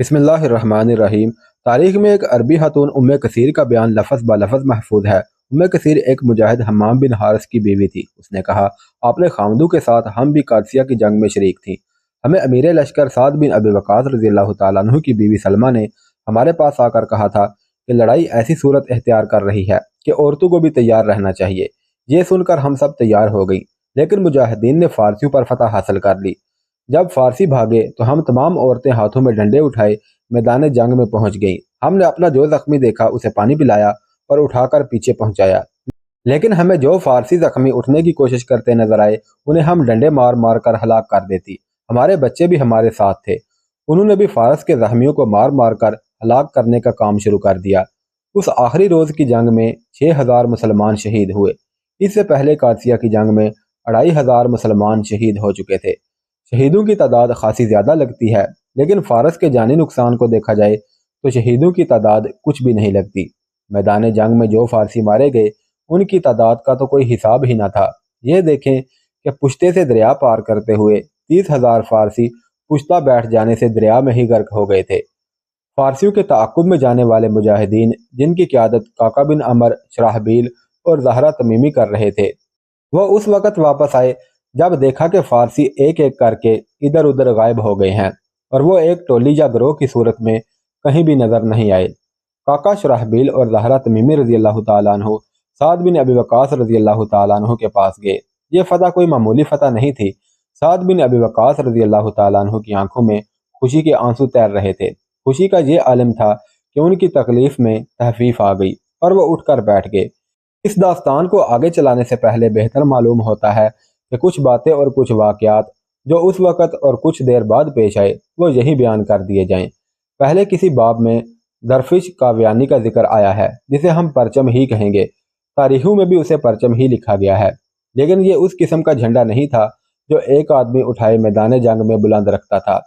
بسم اللہ الرحمن الرحیم۔ تاریخ میں ایک عربی خاتون کثیر کا بیان لفظ لفظ محفوظ ہے۔ کثیر ایک مجاہد حمام بن حارث کی بیوی تھی۔ اس نے کہا، اپنے خامدوں کے ساتھ ہم بھی قادسیہ کی جنگ میں شریک تھیں۔ ہمیں امیر لشکر سعد بن ابی وقاص رضی اللہ تعالیٰ عنہ کی بیوی سلمہ نے ہمارے پاس آ کر کہا تھا کہ لڑائی ایسی صورت اختیار کر رہی ہے کہ عورتوں کو بھی تیار رہنا چاہیے۔ یہ سن کر ہم سب تیار ہو گئیں، لیکن مجاہدین نے فارسیوں پر فتح حاصل کر لی۔ جب فارسی بھاگے تو ہم تمام عورتیں ہاتھوں میں ڈنڈے اٹھائے میدان جنگ میں پہنچ گئیں۔ ہم نے اپنا جو زخمی دیکھا اسے پانی پلایا اور اٹھا کر پیچھے پہنچایا، لیکن ہمیں جو فارسی زخمی اٹھنے کی کوشش کرتے نظر آئے انہیں ہم ڈنڈے مار مار کر ہلاک کر دیتی۔ ہمارے بچے بھی ہمارے ساتھ تھے، انہوں نے بھی فارس کے زخمیوں کو مار مار کر ہلاک کرنے کا کام شروع کر دیا۔ اس آخری روز کی جنگ میں 6000 مسلمان شہید ہوئے۔ اس سے پہلے قادسیہ کی جنگ میں 2500 مسلمان شہید ہو چکے تھے۔ شہیدوں کی تعداد خاصی زیادہ لگتی ہے، لیکن فارس کے جانی نقصان کو دیکھا جائے تو شہیدوں کی تعداد کچھ بھی نہیں لگتی۔ میدان جنگ میں جو فارسی مارے گئے ان کی تعداد کا تو کوئی حساب ہی نہ تھا۔ یہ دیکھیں کہ پشتے سے دریا پار کرتے ہوئے 30,000 فارسی پشتہ بیٹھ جانے سے دریا میں ہی غرق ہو گئے تھے۔ فارسیوں کے تعاقب میں جانے والے مجاہدین جن کی قیادت کاکا بن عمر، شراحبیل اور زہرہ تمیمی کر رہے تھے، وہ اس وقت واپس آئے جب دیکھا کہ فارسی ایک ایک کر کے ادھر ادھر غائب ہو گئے ہیں اور وہ ایک ٹولی یا گروہ کی صورت میں کہیں بھی نظر نہیں آئے۔ کاکا شراحبیل اور زہرہ تمیمی رضی اللہ تعالیٰ عنہ سعد بن ابی وقاص رضی اللہ تعالیٰ عنہ کے پاس گئے۔ یہ فتح کوئی معمولی فتح نہیں تھی۔ سعد بن ابی وقاص رضی اللہ تعالیٰ عنہ کی آنکھوں میں خوشی کے آنسو تیر رہے تھے۔ خوشی کا یہ عالم تھا کہ ان کی تکلیف میں تخفیف آ گئی اور وہ اٹھ کر بیٹھ گئے۔ اس داستان کو آگے چلانے سے پہلے بہتر معلوم ہوتا ہے کہ کچھ باتیں اور کچھ واقعات جو اس وقت اور کچھ دیر بعد پیش آئے وہ یہی بیان کر دیے جائیں۔ پہلے کسی باب میں درفش کاویانی کا ذکر آیا ہے جسے ہم پرچم ہی کہیں گے۔ تاریخوں میں بھی اسے پرچم ہی لکھا گیا ہے، لیکن یہ اس قسم کا جھنڈا نہیں تھا جو ایک آدمی اٹھائے میدان جنگ میں بلند رکھتا تھا۔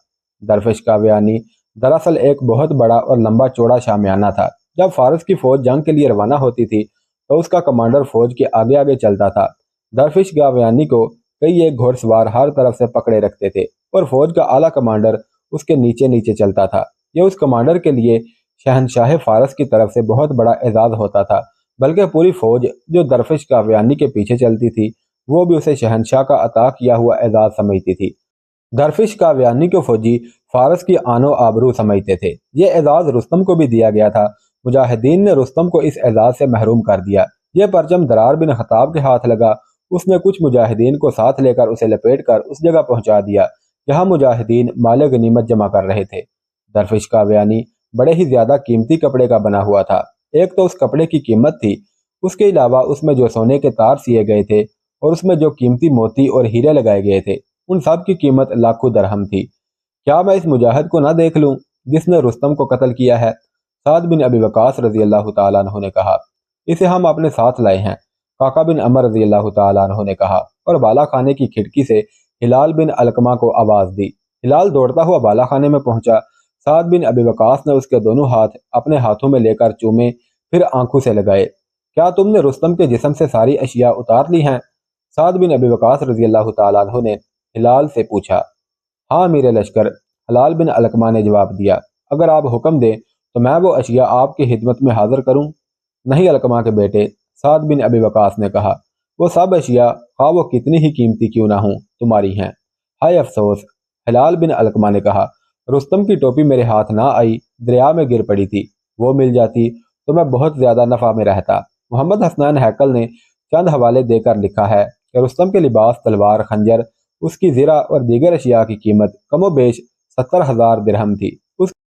درفش کاویانی دراصل ایک بہت بڑا اور لمبا چوڑا شامیانہ تھا۔ جب فارس کی فوج جنگ کے لیے روانہ ہوتی تھی تو اس کا کمانڈر فوج کے آگے آگے چلتا تھا۔ درفش کاویانی کو کئی ایک گھوڑ سوار ہر طرف سے پکڑے رکھتے تھے اور فوج کا اعلیٰ کمانڈر اس کے نیچے نیچے چلتا تھا۔ یہ اس کمانڈر کے لیے شہنشاہ فارس کی طرف سے بہت بڑا اعزاز ہوتا تھا، بلکہ پوری فوج جو درفش کاویانی کے پیچھے چلتی تھی وہ بھی اسے شہنشاہ کا عطا کیا ہوا اعزاز سمجھتی تھی۔ درفش کاویانی کو فوجی فارس کی آن و آبرو سمجھتے تھے۔ یہ اعزاز رستم کو بھی دیا گیا تھا۔ مجاہدین نے رستم کو اس اعزاز سے محروم کر دیا۔ یہ پرچم درار بن خطاب کے ہاتھ لگا۔ اس نے کچھ مجاہدین کو ساتھ لے کر اسے لپیٹ کر اس جگہ پہنچا دیا جہاں مجاہدین مال غنیمت جمع کر رہے تھے۔ درفش کاویانی بڑے ہی زیادہ قیمتی کپڑے کا بنا ہوا تھا۔ ایک تو اس کپڑے کی قیمت تھی، اس کے علاوہ اس میں جو سونے کے تار سیے گئے تھے اور اس میں جو قیمتی موتی اور ہیرے لگائے گئے تھے ان سب کی قیمت لاکھوں درہم تھی۔ کیا میں اس مجاہد کو نہ دیکھ لوں جس نے رستم کو قتل کیا ہے؟ سعد بن ابی وقاص رضی اللہ تعالیٰ عنہ نے کہا، اسے ہم اپنے ساتھ لائے ہیں۔ کاکا بن عمر رضی اللہ تعالیٰ عنہ نے کہا اور بالا خانے کی کھڑکی سے ہلال بن علقمہ کو آواز دی۔ ہلال دوڑتا ہوا بالا خانے میں پہنچا۔ سعد بن ابی وقاص نے اس کے دونوں ہاتھ اپنے ہاتھوں میں لے کر چومے، پھر آنکھوں سے لگائے۔ کیا تم نے رستم کے جسم سے ساری اشیاء اتار لی ہیں؟ سعد بن ابی وقاص رضی اللہ تعالیٰ عنہ نے ہلال سے پوچھا۔ ہاں میرے لشکر، ہلال بن علقمہ نے جواب دیا۔ اگر آپ حکم دیں تو میں وہ اشیاء آپ کی خدمت میں حاضر کروں؟ نہیں علقمہ کے بیٹے، سعد بن ابی وقاص نے کہا، وہ سب اشیاء خواہ وہ کتنی ہی قیمتی کیوں نہ ہوں تمہاری ہیں۔ ہائے افسوس، ہلال بن علقمہ نے کہا، رستم کی ٹوپی میرے ہاتھ نہ آئی، دریا میں گر پڑی تھی۔ وہ مل جاتی تو میں بہت زیادہ نفع میں رہتا۔ محمد حسنین ہیکل نے چند حوالے دے کر لکھا ہے کہ رستم کے لباس، تلوار، خنجر، اس کی زرہ اور دیگر اشیاء کی قیمت کم و بیش 70,000 درہم تھی۔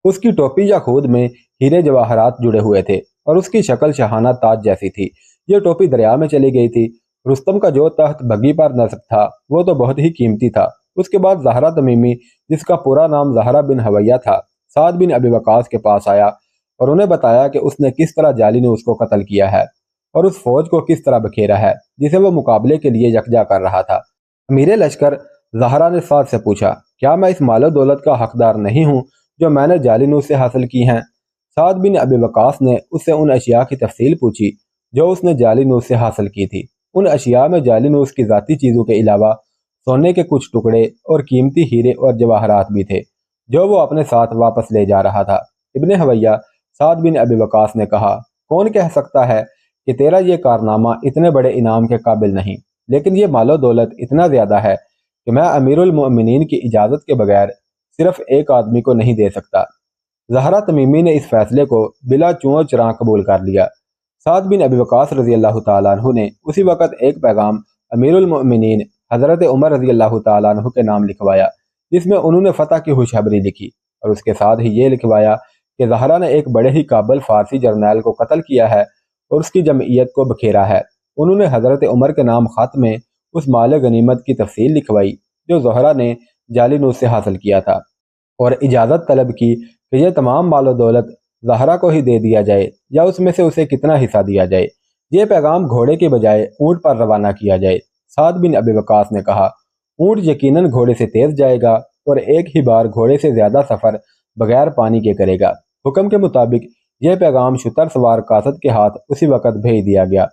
اس کی ٹوپی یا خود میں ہیرے جواہرات جڑے ہوئے تھے اور اس کی شکل شاہانہ تاج جیسی تھی۔ یہ ٹوپی دریا میں چلی گئی تھی۔ رستم کا جو تخت بگھی پر نصب تھا وہ تو بہت ہی قیمتی تھا۔ اس کے بعد زہرہ تمیمی، جس کا پورا نام زہرہ بن حویہ تھا، سعد بن ابی وقاص کے پاس آیا اور انہیں بتایا کہ اس نے کس طرح جعلی نے اس کو قتل کیا ہے اور اس فوج کو کس طرح بکھیرا ہے جسے وہ مقابلے کے لیے یکجا کر رہا تھا۔ امیر لشکر زہرہ نے سعد سے پوچھا، کیا میں اس مال و دولت کا حقدار نہیں ہوں جو میں نے جعلی نوش سے حاصل کی ہیں؟ سعد بن ابی وقاص نے اس سے ان اشیاء کی تفصیل پوچھی جو اس نے جعلی نوش سے حاصل کی تھی۔ ان اشیاء میں جعلی نوش کی ذاتی چیزوں کے علاوہ سونے کے کچھ ٹکڑے اور قیمتی ہیرے اور جواہرات بھی تھے۔ جو وہ اپنے ساتھ واپس لے جا رہا تھا۔ ابن حویہ سعد بن ابی وقاص نے کہا، کون کہہ سکتا ہے کہ تیرا یہ کارنامہ اتنے بڑے انعام کے قابل نہیں، لیکن یہ مال و دولت اتنا زیادہ ہے کہ میں امیر المؤمنین کی اجازت کے بغیر صرف ایک آدمی کو نہیں دے سکتا۔ زہرہ تمیمی نے اس فیصلے کو بلا چون چراں قبول کر لیا۔ سعد بن ابی وقاص رضی اللہ تعالیٰ عنہ نے اسی وقت ایک پیغام امیر المؤمنین حضرت عمر رضی اللہ تعالیٰ عنہ کے نام لکھوایا، جس میں انہوں نے فتح کی خوشخبری لکھی، اور اس کے ساتھ ہی یہ لکھوایا کہ زہرہ نے ایک بڑے ہی قابل فارسی جرنیل کو قتل کیا ہے اور اس کی جمعیت کو بکھیرا ہے۔ انہوں نے حضرت عمر کے نام خط میں اس مال غنیمت کی تفصیل لکھوائی جو زہرہ نے جعلی نوٹ سے حاصل کیا تھا، اور اجازت طلب کی کہ یہ تمام مال و دولت زہرہ کو ہی دے دیا جائے یا اس میں سے اسے کتنا حصہ دیا جائے۔ یہ پیغام گھوڑے کے بجائے اونٹ پر روانہ کیا جائے۔ سعد بن ابی وقاص نے کہا، اونٹ یقیناً گھوڑے سے تیز جائے گا اور ایک ہی بار گھوڑے سے زیادہ سفر بغیر پانی کے کرے گا۔ حکم کے مطابق یہ پیغام شتر سوار قاصد کے ہاتھ اسی وقت بھیج دیا گیا۔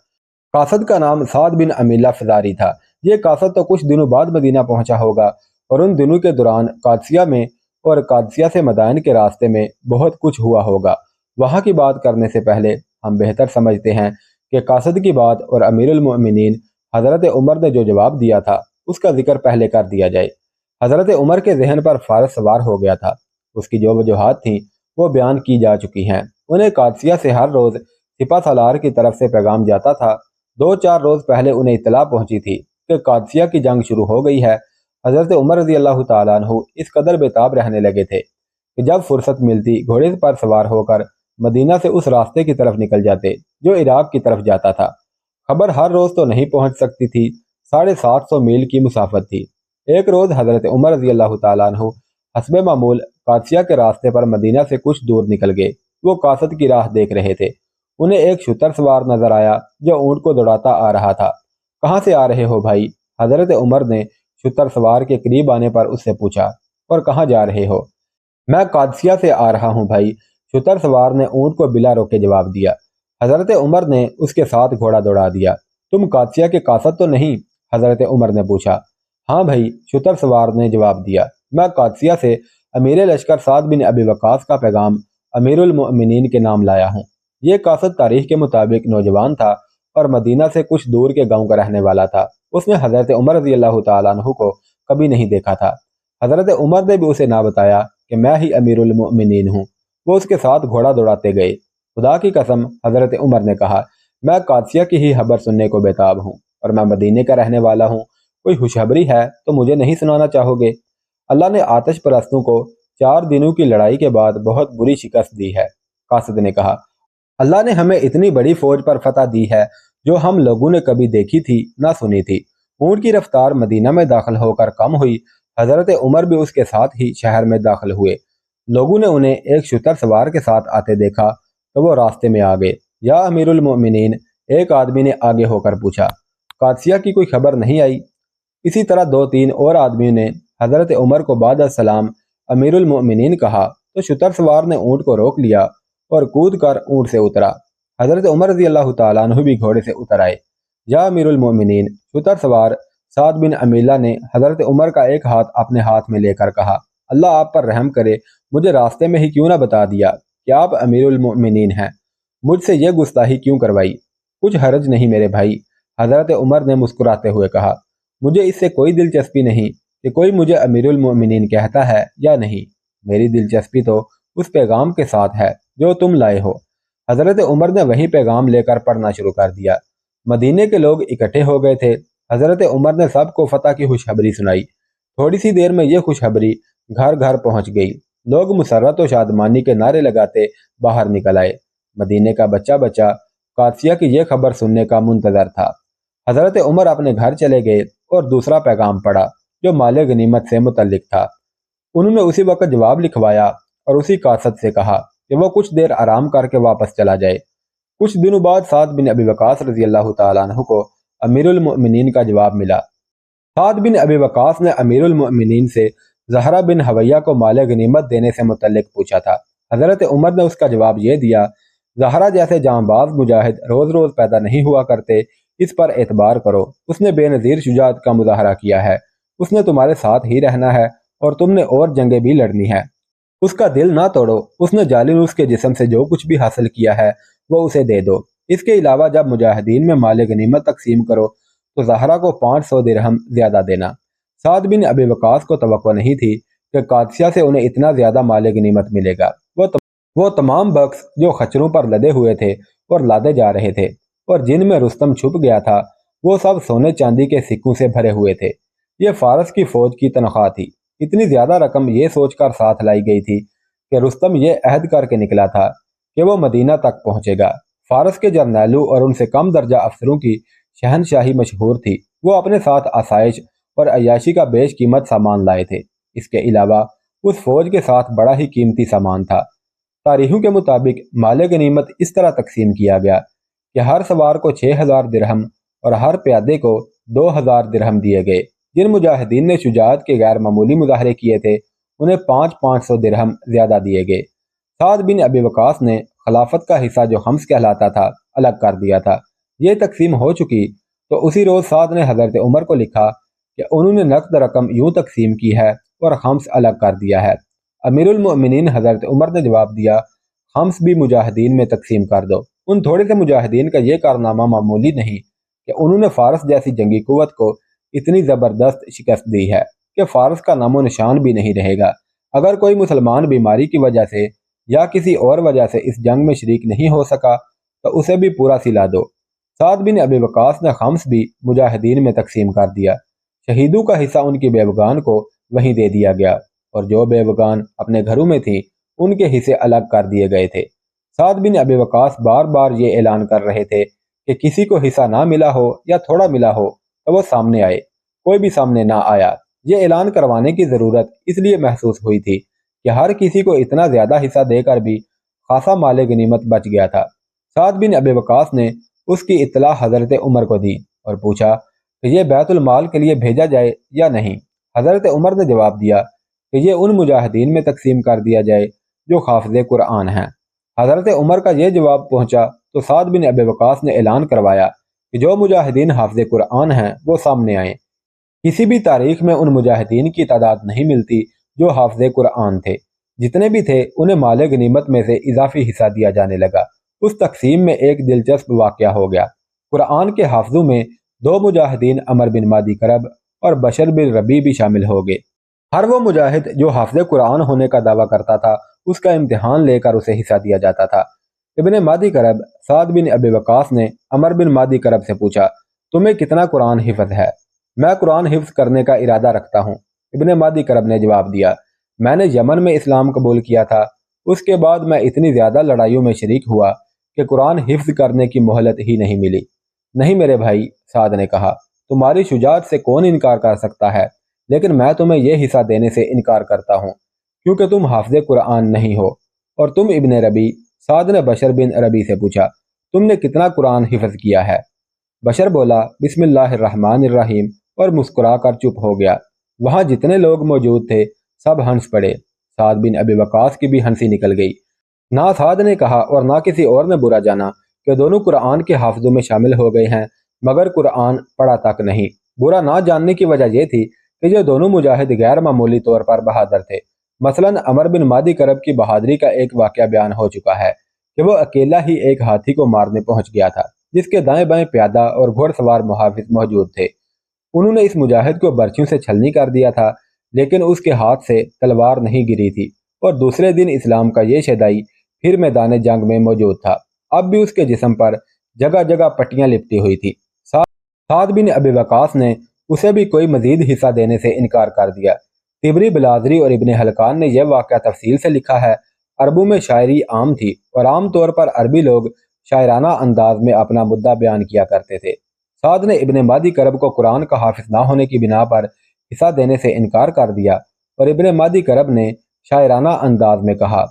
قاصد کا نام سعد بن امیلہ فزاری تھا۔ یہ قاصد تو کچھ دنوں بعد مدینہ پہنچا ہوگا، اور ان دنوں کے دوران قادسیہ میں اور قادسیہ سے مدائن کے راستے میں بہت کچھ ہوا ہوگا۔ وہاں کی بات کرنے سے پہلے ہم بہتر سمجھتے ہیں کہ قاصد کی بات اور امیر المؤمنین حضرت عمر نے جو جواب دیا تھا اس کا ذکر پہلے کر دیا جائے۔ حضرت عمر کے ذہن پر فارس سوار ہو گیا تھا۔ اس کی جو وجوہات تھیں وہ بیان کی جا چکی ہیں۔ انہیں قادسیہ سے ہر روز سپہ سالار کی طرف سے پیغام جاتا تھا۔ 2-4 روز پہلے انہیں اطلاع پہنچی تھی کہ قادسیہ کی جنگ شروع ہو گئی ہے۔ حضرت عمر رضی اللہ تعالیٰ عنہ اس قدر بے تاب رہنے لگے تھے کہ جب فرصت ملتی گھوڑے پر سوار ہو کر مدینہ سے اس راستے کی طرف نکل جاتے جو عراق کی طرف جاتا تھا۔ خبر ہر روز تو نہیں پہنچ سکتی تھی، 750 میل کی مسافت تھی۔ ایک روز حضرت عمر رضی اللہ تعالیٰ عنہ حسب معمول قادسیہ کے راستے پر مدینہ سے کچھ دور نکل گئے۔ وہ قاصد کی راہ دیکھ رہے تھے۔ انہیں ایک شتر سوار نظر آیا جو اونٹ کو دوڑاتا آ رہا تھا۔ کہاں سے آ رہے ہو بھائی؟ حضرت عمر نے شتر سوار کے قریب آنے پر اس سے پوچھا، اور کہاں جا رہے ہو؟ میں قادسیہ سے آ رہا ہوں بھائی، شتر سوار نے اونٹ کو بلا روکے جواب دیا۔ حضرت عمر نے اس کے ساتھ گھوڑا دوڑا دیا۔ تم قادسیہ کے قاصد تو نہیں؟ حضرت عمر نے پوچھا۔ ہاں بھائی، شتر سوار نے جواب دیا، میں قادسیہ سے امیر لشکر سعد بن ابی وقاص کا پیغام امیر المؤمنین کے نام لایا ہوں۔ یہ قاصد تاریخ کے مطابق نوجوان تھا اور مدینہ سے کچھ دور کے گاؤں کا رہنے والا تھا۔ اس نے حضرت عمر رضی اللہ تعالیٰ عنہ کو کبھی نہیں دیکھا تھا۔ حضرت عمر نے بھی اسے نہ بتایا کہ میں ہی امیر المؤمنین ہوں۔ وہ اس کے ساتھ گھوڑا دوڑاتے گئے۔ خدا کی قسم، حضرت عمر نے کہا، میں قادسیہ کی ہی خبر سننے کو بے تاب ہوں، اور میں مدینے کا رہنے والا ہوں۔ کوئی خوشخبری ہے تو مجھے نہیں سنانا چاہو گے؟ اللہ نے آتش پرستوں کو 4 دنوں کی لڑائی کے بعد بہت بری شکست دی ہے۔ قاصد نے کہا، اللہ نے ہمیں اتنی بڑی فوج پر فتح دی ہے جو ہم لوگوں نے کبھی دیکھی تھی نہ سنی تھی۔ اونٹ کی رفتار مدینہ میں داخل ہو کر کم ہوئی۔ حضرت عمر بھی اس کے ساتھ ہی شہر میں داخل ہوئے۔ لوگوں نے انہیں ایک شتر سوار کے ساتھ آتے دیکھا تو وہ راستے میں آ گئے۔ یا امیر المؤمنین، ایک آدمی نے آگے ہو کر پوچھا، قادسیہ کی کوئی خبر نہیں آئی؟ اسی طرح 2-3 اور آدمیوں نے حضرت عمر کو بعد السلام امیر المؤمنین کہا تو شتر سوار نے اونٹ کو روک لیا اور کود کر اونٹ سے اترا۔ حضرت عمر رضی اللہ تعالیٰ عنہ بھی گھوڑے سے اتر آئے۔ یا امیر المؤمنین، شتر سوار سعد بن امیلہ نے حضرت عمر کا ایک ہاتھ اپنے ہاتھ میں لے کر کہا، اللہ آپ پر رحم کرے، مجھے راستے میں ہی کیوں نہ بتا دیا کہ آپ امیر المؤمنین ہیں؟ مجھ سے یہ گستاخی کیوں کروائی؟ کچھ حرج نہیں میرے بھائی، حضرت عمر نے مسکراتے ہوئے کہا، مجھے اس سے کوئی دلچسپی نہیں کہ کوئی مجھے امیر المؤمنین کہتا ہے یا نہیں۔ میری دلچسپی تو اس پیغام کے ساتھ ہے جو تم لائے ہو۔ حضرت عمر نے وہی پیغام لے کر پڑھنا شروع کر دیا۔ مدینے کے لوگ اکٹھے ہو گئے تھے۔ حضرت عمر نے سب کو فتح کی خوشخبری سنائی۔ تھوڑی سی دیر میں یہ خوشخبری گھر گھر پہنچ گئی۔ لوگ مسرت و شادمانی کے نعرے لگاتے باہر نکل آئے۔ مدینے کا بچہ بچہ قادسیہ کی یہ خبر سننے کا منتظر تھا۔ حضرت عمر اپنے گھر چلے گئے اور دوسرا پیغام پڑھا جو مال غنیمت سے متعلق تھا۔ انہوں نے اسی وقت جواب لکھوایا اور اسی قاصد سے کہا کہ وہ کچھ دیر آرام کر کے واپس چلا جائے۔ کچھ دنوں بعد سعد بن ابی وقاص رضی اللہ تعالیٰ عنہ کو امیر المؤمنین کا جواب ملا۔ سعد بن ابی وقاص نے امیر المؤمنین سے زہرہ بن حویہ کو مال غنیمت دینے سے متعلق پوچھا تھا۔ حضرت عمر نے اس کا جواب یہ دیا، زہرہ جیسے جاں باز مجاہد روز روز پیدا نہیں ہوا کرتے، اس پر اعتبار کرو۔ اس نے بے نظیر شجاعت کا مظاہرہ کیا ہے۔ اس نے تمہارے ساتھ ہی رہنا ہے اور تم نے اور جنگیں بھی لڑنی ہے۔ اس کا دل نہ توڑو، اس نے جالینوس کے جسم سے جو کچھ بھی حاصل کیا ہے وہ اسے دے دو۔ اس کے علاوہ جب مجاہدین میں مال غنیمت تقسیم کرو تو زہرا کو 500 درہم زیادہ دینا۔ سعد بن ابی وقاص کو توقع نہیں تھی کہ قادسیہ سے انہیں اتنا زیادہ مال غنیمت ملے گا۔ وہ تمام بکس جو خچروں پر لدے ہوئے تھے اور لادے جا رہے تھے اور جن میں رستم چھپ گیا تھا وہ سب سونے چاندی کے سکوں سے بھرے ہوئے تھے۔ یہ فارس کی فوج کی تنخواہ تھی۔ اتنی زیادہ رقم یہ سوچ کر ساتھ لائی گئی تھی کہ رستم یہ عہد کر کے نکلا تھا کہ وہ مدینہ تک پہنچے گا۔ فارس کے جرنیلوں اور ان سے کم درجہ افسروں کی شہنشاہی مشہور تھی۔ وہ اپنے ساتھ آسائش اور عیاشی کا بیش قیمت سامان لائے تھے۔ اس کے علاوہ اس فوج کے ساتھ بڑا ہی قیمتی سامان تھا۔ تاریخوں کے مطابق مال غنیمت اس طرح تقسیم کیا گیا کہ ہر سوار کو 6000 درہم اور ہر پیادے کو 2000 درہم دیے گئے۔ جن مجاہدین نے شجاعت کے غیر معمولی مظاہرے کیے تھے انہیں 500 درہم زیادہ دیے گئے۔ سعد بن ابی وقاص نے خلافت کا حصہ جو خمس کہلاتا تھا الگ کر دیا تھا۔ یہ تقسیم ہو چکی تو اسی روز سعد نے حضرت عمر کو لکھا کہ انہوں نے نقد رقم یوں تقسیم کی ہے اور خمس الگ کر دیا ہے۔ امیر المؤمنین حضرت عمر نے جواب دیا، خمس بھی مجاہدین میں تقسیم کر دو۔ ان تھوڑے سے مجاہدین کا یہ کارنامہ معمولی نہیں کہ انہوں نے فارس جیسی جنگی قوت کو اتنی زبردست شکست دی ہے کہ فارس کا نام و نشان بھی نہیں رہے گا۔ اگر کوئی مسلمان بیماری کی وجہ سے یا کسی اور وجہ سے اس جنگ میں شریک نہیں ہو سکا تو اسے بھی پورا سلا دو۔ سعد بن ابی وقاص نے خمس بھی مجاہدین میں تقسیم کر دیا۔ شہیدوں کا حصہ ان کی بیوگان کو وہیں دے دیا گیا اور جو بیوگان اپنے گھروں میں تھیں ان کے حصے الگ کر دیے گئے تھے۔ سعد بن ابی وقاص بار بار یہ اعلان کر رہے تھے کہ کسی کو حصہ نہ ملا ہو یا تھوڑا ملا ہو تو وہ سامنے آئے۔ کوئی بھی سامنے نہ آیا۔ یہ اعلان کروانے کی ضرورت اس لیے محسوس ہوئی تھی کہ ہر کسی کو اتنا زیادہ حصہ دے کر بھی خاصا مال غنیمت بچ گیا تھا۔ سعد بن ابی وقاص نے اس کی اطلاع حضرت عمر کو دی اور پوچھا کہ یہ بیت المال کے لیے بھیجا جائے یا نہیں۔ حضرت عمر نے جواب دیا کہ یہ ان مجاہدین میں تقسیم کر دیا جائے جو حافظ قرآن ہیں۔ حضرت عمر کا یہ جواب پہنچا تو سعد بن ابی وقاص نے اعلان کروایا کہ جو مجاہدین حافظ قرآن ہیں وہ سامنے آئیں۔ کسی بھی تاریخ میں ان مجاہدین کی تعداد نہیں ملتی جو حافظ قرآن تھے۔ جتنے بھی تھے انہیں مال غنیمت میں سے اضافی حصہ دیا جانے لگا۔ اس تقسیم میں ایک دلچسپ واقعہ ہو گیا۔ قرآن کے حافظوں میں 2 مجاہدین عمر بن مادی کرب اور بشر بن ربیع بھی شامل ہو گئے۔ ہر وہ مجاہد جو حافظ قرآن ہونے کا دعویٰ کرتا تھا اس کا امتحان لے کر اسے حصہ دیا جاتا تھا۔ ابن مادی کرب سعد بن ابی وقاص نے عمر بن مادی کرب سے پوچھا، تمہیں کتنا قرآن حفظ ہے؟ میں قرآن حفظ کرنے کا ارادہ رکھتا ہوں۔ ابن مادی کرب نے جواب دیا، میں نے یمن میں اسلام قبول کیا تھا، اس کے بعد میں اتنی زیادہ لڑائیوں میں شریک ہوا کہ قرآن حفظ کرنے کی مہلت ہی نہیں ملی۔ نہیں میرے بھائی، سعد نے کہا، تمہاری شجاعت سے کون انکار کر سکتا ہے، لیکن میں تمہیں یہ حصہ دینے سے انکار کرتا ہوں کیونکہ تم حافظ قرآن نہیں ہو۔ اور تم ابن ربیع؟ سعد نے بشر بن ربیع سے پوچھا، تم نے کتنا قرآن حفظ کیا ہے؟ بشر بولا، بسم اللہ الرحمن الرحیم، اور مسکرا کر چپ ہو گیا۔ وہاں جتنے لوگ موجود تھے سب ہنس پڑے۔ سعد بن ابی وقاص کی بھی ہنسی نکل گئی۔ نہ سعد نے کہا اور نہ کسی اور نے برا جانا کہ دونوں قرآن کے حافظوں میں شامل ہو گئے ہیں مگر قرآن پڑھا تک نہیں۔ برا نہ جاننے کی وجہ یہ تھی کہ یہ دونوں مجاہد غیر معمولی طور پر بہادر تھے۔ مثلا عمر بن مادی کرب کی بہادری کا ایک واقعہ بیان ہو چکا ہے کہ وہ اکیلا ہی ایک ہاتھی کو مارنے پہنچ گیا تھا جس کے دائیں بائیں پیادہ اور گھوڑ سوار محافظ موجود تھے۔ انہوں نے اس مجاہد کو برچھیوں سے چھلنی کر دیا تھا لیکن اس کے ہاتھ سے تلوار نہیں گری تھی اور دوسرے دن اسلام کا یہ شیدائی پھر میدان جنگ میں موجود تھا۔ اب بھی اس کے جسم پر جگہ جگہ پٹیاں لپٹی ہوئی تھی۔ سعد بن ابی وقاص نے اسے بھی کوئی مزید حصہ دینے سے انکار کر دیا۔ طبری بلازری اور ابن حلقان نے یہ واقعہ تفصیل سے لکھا ہے۔ عربوں میں شاعری عام تھی اور عام طور پر عربی لوگ شاعرانہ انداز میں اپنا مدعا بیان کیا کرتے تھے۔ سعد نے ابن مادی کرب کو قرآن کا حافظ نہ ہونے کی بنا پر حصہ دینے سے انکار کر دیا اور ابن مادی کرب نے شاعرانہ انداز میں کہا،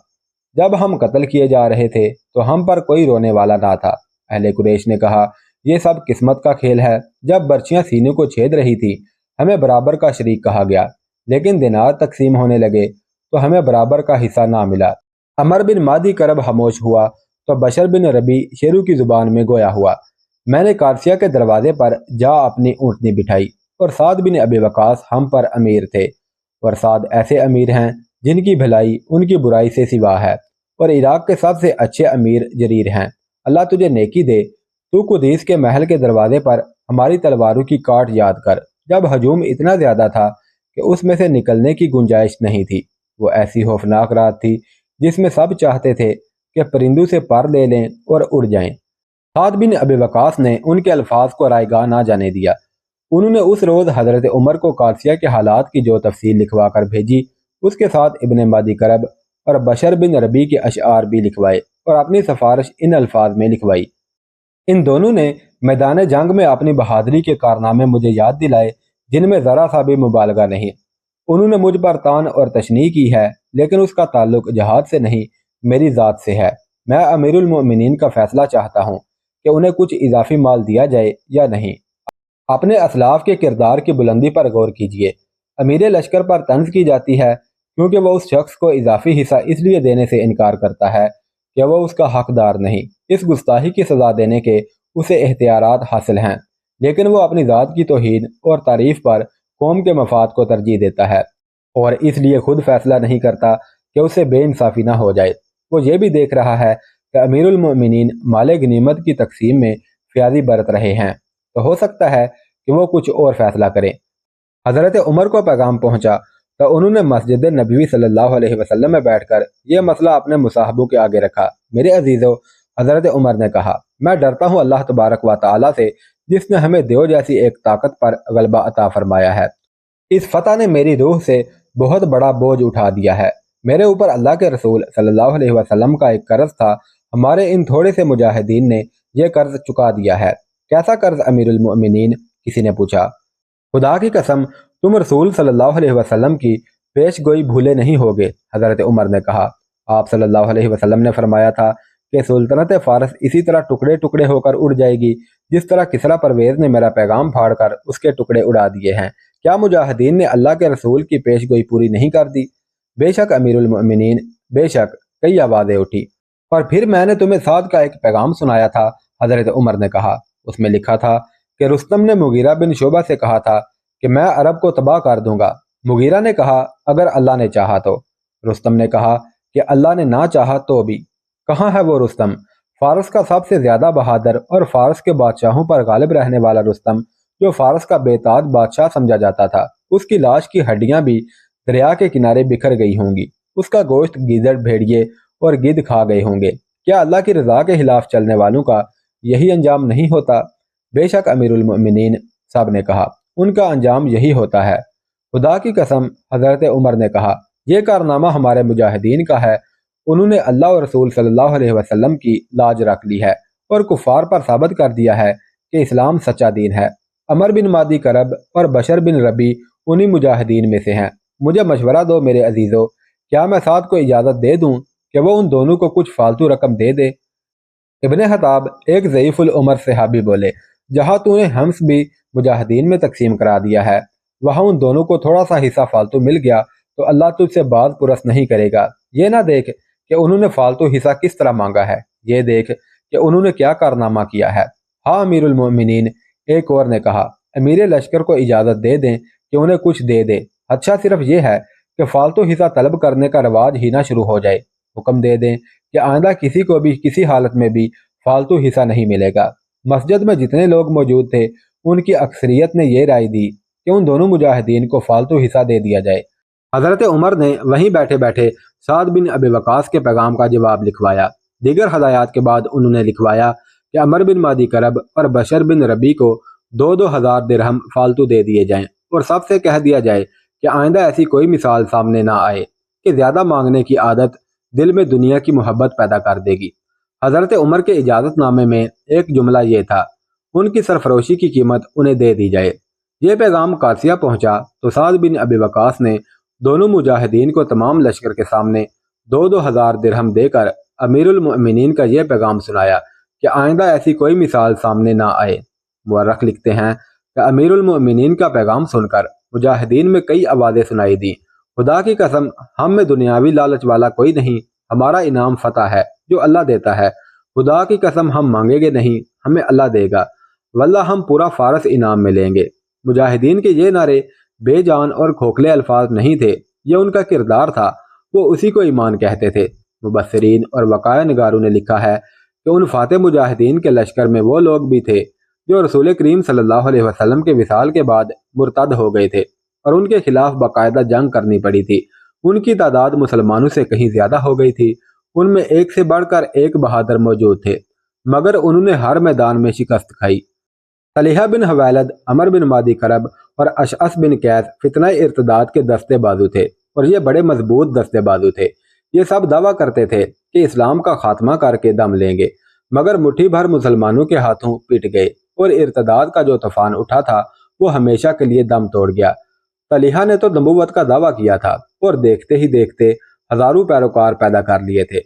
جب ہم قتل کیے جا رہے تھے تو ہم پر کوئی رونے والا نہ تھا۔ اہل قریش نے کہا، یہ سب قسمت کا کھیل ہے۔ جب برچیاں سینے کو چھید رہی تھی ہمیں برابر کا شریک کہا گیا، لیکن دینار تقسیم ہونے لگے تو ہمیں برابر کا حصہ نہ ملا۔ عمر بن مادی کرب خاموش ہوا تو بشر بن ربیع شیروں کی زبان میں گویا ہوا۔ میں نے قادسیہ کے دروازے پر جا اپنی اونٹنی بٹھائی اور سعد بن ابی وقاص ہم پر امیر تھے، اور سعد ایسے امیر ہیں جن کی بھلائی ان کی برائی سے سوا ہے، اور عراق کے سب سے اچھے امیر جریر ہیں۔ اللہ تجھے نیکی دے۔ تو قدیس کے محل کے دروازے پر ہماری تلواروں کی کاٹ یاد کر، جب ہجوم اتنا زیادہ تھا کہ اس میں سے نکلنے کی گنجائش نہیں تھی۔ وہ ایسی خوفناک رات تھی جس میں سب چاہتے تھے کہ پرندوں سے پر لے لیں اور اڑ جائیں۔ سعد بن ابی وقاص نے ان کے الفاظ کو رائے گاہ نہ جانے دیا۔ انہوں نے اس روز حضرت عمر کو قادسیہ کے حالات کی جو تفصیل لکھوا کر بھیجی، اس کے ساتھ ابن مادی کرب اور بشر بن ربی کے اشعار بھی لکھوائے اور اپنی سفارش ان الفاظ میں لکھوائی۔ ان دونوں نے میدان جنگ میں اپنی بہادری کے کارنامے مجھے یاد دلائے جن میں ذرا سا بھی مبالغہ نہیں۔ انہوں نے مجھ پر تان اور تشنیع کی ہے، لیکن اس کا تعلق جہاد سے نہیں، میری ذات سے ہے۔ میں امیر المؤمنین کا فیصلہ چاہتا ہوں کہ انہیں کچھ اضافی مال دیا جائے یا نہیں۔ اپنے اسلاف کے کردار کی بلندی پر غور کیجیے۔ امیر لشکر پر طنز کی جاتی ہے کیونکہ وہ اس شخص کو اضافی حصہ اس لیے دینے سے انکار کرتا ہے کہ وہ اس کا حقدار نہیں۔ اس گستاخی کی سزا دینے کے اسے اختیارات حاصل ہیں، لیکن وہ اپنی ذات کی توہین اور تعریف پر قوم کے مفاد کو ترجیح دیتا ہے، اور اس لیے خود فیصلہ نہیں کرتا کہ اسے بے انصافی نہ ہو جائے۔ وہ یہ بھی دیکھ رہا ہے کہ امیر المؤمنین مال غنیمت کی تقسیم میں فیاضی برت رہے ہیں، تو ہو سکتا ہے کہ وہ کچھ اور فیصلہ کریں۔ حضرت عمر کو پیغام پہنچا تو انہوں نے مسجد نبوی صلی اللہ علیہ وسلم میں بیٹھ کر یہ مسئلہ اپنے مصاحبوں کے آگے رکھا۔ میرے عزیزو، حضرت عمر نے کہا، میں ڈرتا ہوں اللہ تبارک و تعالی سے جس نے ہمیں دیو جیسی ایک طاقت پر غلبہ عطا فرمایا ہے۔ اس فتح نے میری روح سے بہت بڑا بوجھ اٹھا دیا ہے۔ میرے اوپر اللہ کے رسول صلی اللہ علیہ وسلم کا ایک قرض تھا، ہمارے ان تھوڑے سے مجاہدین نے یہ قرض چکا دیا ہے۔ کیسا قرض امیر المؤمنین؟ کسی نے پوچھا۔ خدا کی قسم، تم رسول صلی اللہ علیہ وسلم کی پیش گوئی بھولے نہیں ہوگے، حضرت عمر نے کہا۔ آپ صلی اللہ علیہ وسلم نے فرمایا تھا کہ سلطنت فارس اسی طرح ٹکڑے ٹکڑے ہو کر اڑ جائے گی جس طرح کسریٰ پرویز نے میرا پیغام پھاڑ کر اس کے ٹکڑے اڑا دیے ہیں۔ کیا مجاہدین نے اللہ کے رسول کی پیش گوئی پوری نہیں کر دی؟ بے شک امیر المؤمنین، بے شک، کئی آوازیں اٹھی۔ اور پھر میں نے تمہیں سعد کا ایک پیغام سنایا تھا، حضرت عمر نے کہا۔ اس میں لکھا تھا کہ رستم نے مغیرہ بن شعبہ سے کہا تھا کہ میں عرب کو تباہ کر دوں گا۔ مغیرہ نے کہا اگر اللہ نے چاہا تو۔ رستم نے کہا کہ اللہ نے نہ چاہا تو بھی۔ کہاں ہے وہ رستم؟ فارس کا سب سے زیادہ بہادر اور فارس کے بادشاہوں پر غالب رہنے والا رستم، جو فارس کا بے تاج بادشاہ سمجھا جاتا تھا، اس کی لاش کی ہڈیاں بھی دریا کے کنارے بکھر گئی ہوں گی، اس کا گوشت گیدڑ، بھیڑیے اور گدھ کھا گئے ہوں گے۔ کیا اللہ کی رضا کے خلاف چلنے والوں کا یہی انجام نہیں ہوتا؟ بے شک امیر المؤمنین، صاحب نے کہا، ان کا انجام یہی ہوتا ہے۔ خدا کی قسم، حضرت عمر نے کہا، یہ کارنامہ ہمارے مجاہدین کا ہے۔ انہوں نے اللہ اور رسول صلی اللہ علیہ وسلم کی لاج رکھ لی ہے اور کفار پر ثابت کر دیا ہے کہ اسلام سچا دین ہے۔ عمر بن مادی کرب اور بشر بن ربی انہی مجاہدین میں سے ہیں۔ مجھے مشورہ دو میرے عزیزو، کیا میں سعد کو اجازت دے دوں کہ وہ ان دونوں کو کچھ فالتو رقم دے دے؟ ابن خطاب، ایک ضعیف العمر صحابی، بولے، جہاں تو نے ہمس بھی مجاہدین میں تقسیم کرا دیا ہے، وہاں ان دونوں کو تھوڑا سا حصہ فالتو مل گیا تو اللہ تجھ سے باز پرس نہیں کرے گا۔ یہ نہ دیکھ کہ انہوں نے فالتو حصہ کس طرح مانگا ہے، یہ دیکھ کہ انہوں نے کیا کارنامہ کیا ہے۔ ہاں امیر المؤمنین، ایک اور نے کہا، امیر لشکر کو اجازت دے دیں کہ انہیں کچھ دے دے، اچھا صرف یہ ہے کہ فالتو حصہ طلب کرنے کا رواج ہی نہ شروع ہو جائے۔ حکم دے دیں کہ آئندہ کسی کو بھی کسی حالت میں بھی فالتو حصہ نہیں ملے گا۔ مسجد میں جتنے لوگ موجود تھے ان کی اکثریت نے یہ رائے دی کہ ان دونوں مجاہدین کو فالتو حصہ دے دیا جائے۔ حضرت عمر نے وہیں بیٹھے بیٹھے سعد بن ابی وقاص کے پیغام کا جواب لکھوایا۔ دیگر ہدایات کے بعد انہوں نے لکھوایا کہ عمر بن مادی کرب اور بشر بن ربی کو 2,000 درہم فالتو دے دیے جائیں، اور سب سے کہہ دیا جائے کہ آئندہ ایسی کوئی مثال سامنے نہ آئے کہ زیادہ مانگنے کی عادت دل میں دنیا کی محبت پیدا کر دے گی۔ حضرت عمر کے اجازت نامے میں ایک جملہ یہ تھا، ان کی سرفروشی کی قیمت انہیں دے دی جائے۔ یہ پیغام قادسیہ پہنچا تو سعد بن ابی وقاص نے دونوں مجاہدین کو تمام لشکر کے سامنے 2,000 درہم دے کر امیر المؤمنین کا یہ پیغام سنایا کہ آئندہ ایسی کوئی مثال سامنے نہ آئے۔ مورخ لکھتے ہیں کہ امیر المؤمنین کا پیغام سن کر مجاہدین میں کئی آوازیں سنائی دیں، خدا کی قسم، ہم میں دنیاوی لالچ والا کوئی نہیں، ہمارا انعام فتح ہے جو اللہ دیتا ہے۔ خدا کی قسم، ہم مانگیں گے نہیں، ہمیں اللہ دے گا، واللہ ہم پورا فارس انعام میں لیں گے۔ مجاہدین کے یہ نعرے بے جان اور کھوکھلے الفاظ نہیں تھے، یہ ان کا کردار تھا۔ وہ اسی کو ایمان کہتے تھے۔ مبصرین اور وقایع نگاروں نے لکھا ہے کہ ان فاتح مجاہدین کے لشکر میں وہ لوگ بھی تھے جو رسول کریم صلی اللہ علیہ وسلم کے وصال کے بعد مرتد ہو گئے تھے اور ان کے خلاف باقاعدہ جنگ کرنی پڑی تھی۔ ان کی تعداد مسلمانوں سے کہیں زیادہ ہو گئی تھی۔ ان میں ایک سے بڑھ کر ایک بہادر موجود تھے، مگر انہوں نے ہر میدان میں شکست کھائی۔ طلحہ بن حویلد، عمر بن مادی کرب اور اشعث بن قیس فتنہ ارتداد کے دستے بازو تھے اور یہ بڑے مضبوط دستے بازو تھے۔ یہ سب دعویٰ کرتے تھے کہ اسلام کا خاتمہ کر کے دم لیں گے، مگر مٹھی بھر مسلمانوں کے ہاتھوں پٹ گئے اور ارتداد کا جو طوفان اٹھا تھا وہ ہمیشہ کے لیے دم توڑ گیا۔ طلحہ نے تو نبوت کا دعویٰ کیا تھا اور دیکھتے ہی دیکھتے ہزاروں پیروکار پیدا کر لیے تھے۔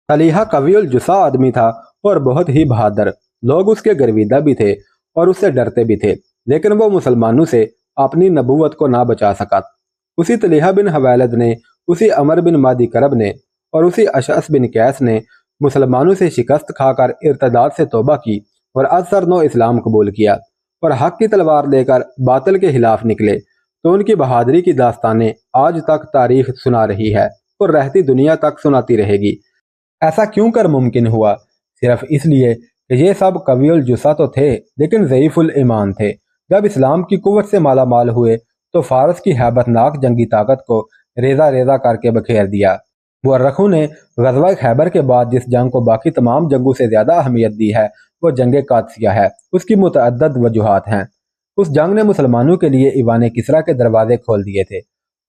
طلحہ قوی الجثہ آدمی تھا اور بہت ہی بہادر، لوگ اس کے گرویدہ بھی تھے اور اس سے ڈرتے بھی تھے، لیکن وہ مسلمانوں سے اپنی نبوت کو نہ بچا سکا۔ اسی طلحہ بن حویلد نے، اسی عمر بن مادی کرب نے اور اسی اشعث بن قیس نے مسلمانوں سے شکست کھا کر ارتداد سے توبہ کی اور از سر نو اسلام قبول کیا اور حق کی تلوار لے کر باطل کے خلاف نکلے، تو ان کی بہادری کی داستانیں آج تک تاریخ سنا رہی ہے اور رہتی دنیا تک سناتی رہے گی۔ ایسا کیوں کر ممکن ہوا؟ صرف اس لیے کہ یہ سب قوی الجثہ تو تھے لیکن ضعیف الایمان تھے۔ جب اسلام کی قوت سے مالا مال ہوئے تو فارس کی ہیبت ناک جنگی طاقت کو ریزہ ریزہ کر کے بکھیر دیا۔ مورخوں نے غزوہ خیبر کے بعد جس جنگ کو باقی تمام جنگوں سے زیادہ اہمیت دی ہے وہ جنگ قادسیہ ہے۔ اس کی متعدد وجوہات ہیں۔ اس جنگ نے مسلمانوں کے لیے ایوان کسریٰ کے دروازے کھول دیے تھے۔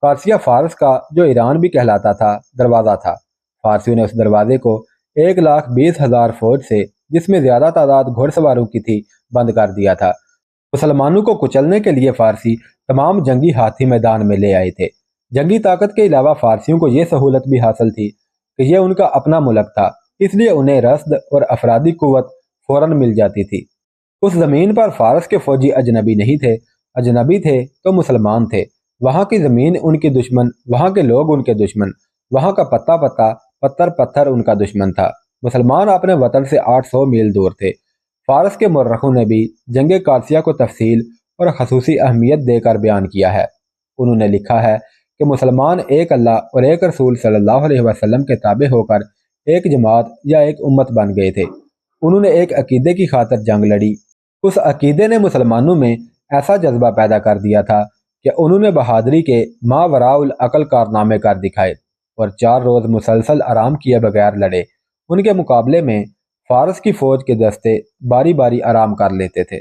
قادسیہ فارس کا، جو ایران بھی کہلاتا تھا، دروازہ تھا۔ فارسیوں نے اس دروازے کو 1,20,000 فوج سے، جس میں زیادہ تعداد گھوڑ سواروں کی تھی، بند کر دیا تھا۔ مسلمانوں کو کچلنے کے لیے فارسی تمام جنگی ہاتھی میدان میں لے آئے تھے۔ جنگی طاقت کے علاوہ فارسیوں کو یہ سہولت بھی حاصل تھی کہ یہ ان کا اپنا ملک تھا، اس لیے انہیں رسد اور افرادی قوت فوراً مل جاتی تھی۔ اس زمین پر فارس کے فوجی اجنبی نہیں تھے، اجنبی تھے تو مسلمان تھے۔ وہاں کی زمین ان کی دشمن، وہاں کے لوگ ان کے دشمن، وہاں کا پتا پتا، پتھر پتھر ان کا دشمن تھا۔ مسلمان اپنے وطن سے 800 میل دور تھے۔ فارس کے مورخوں نے بھی جنگ قادسیہ کو تفصیل اور خصوصی اہمیت دے کر بیان کیا ہے۔ انہوں نے لکھا ہے کہ مسلمان ایک اللہ اور ایک رسول صلی اللہ علیہ وسلم کے تابع ہو کر ایک جماعت یا ایک امت بن گئے تھے۔ انہوں نے ایک عقیدے کی خاطر جنگ لڑی۔ اس عقیدے نے مسلمانوں میں ایسا جذبہ پیدا کر دیا تھا کہ انہوں نے بہادری کے ماوراء العقل کارنامے کر دکھائے اور 4 روز مسلسل آرام کیے بغیر لڑے۔ ان کے مقابلے میں فارس کی فوج کے دستے باری باری آرام کر لیتے تھے۔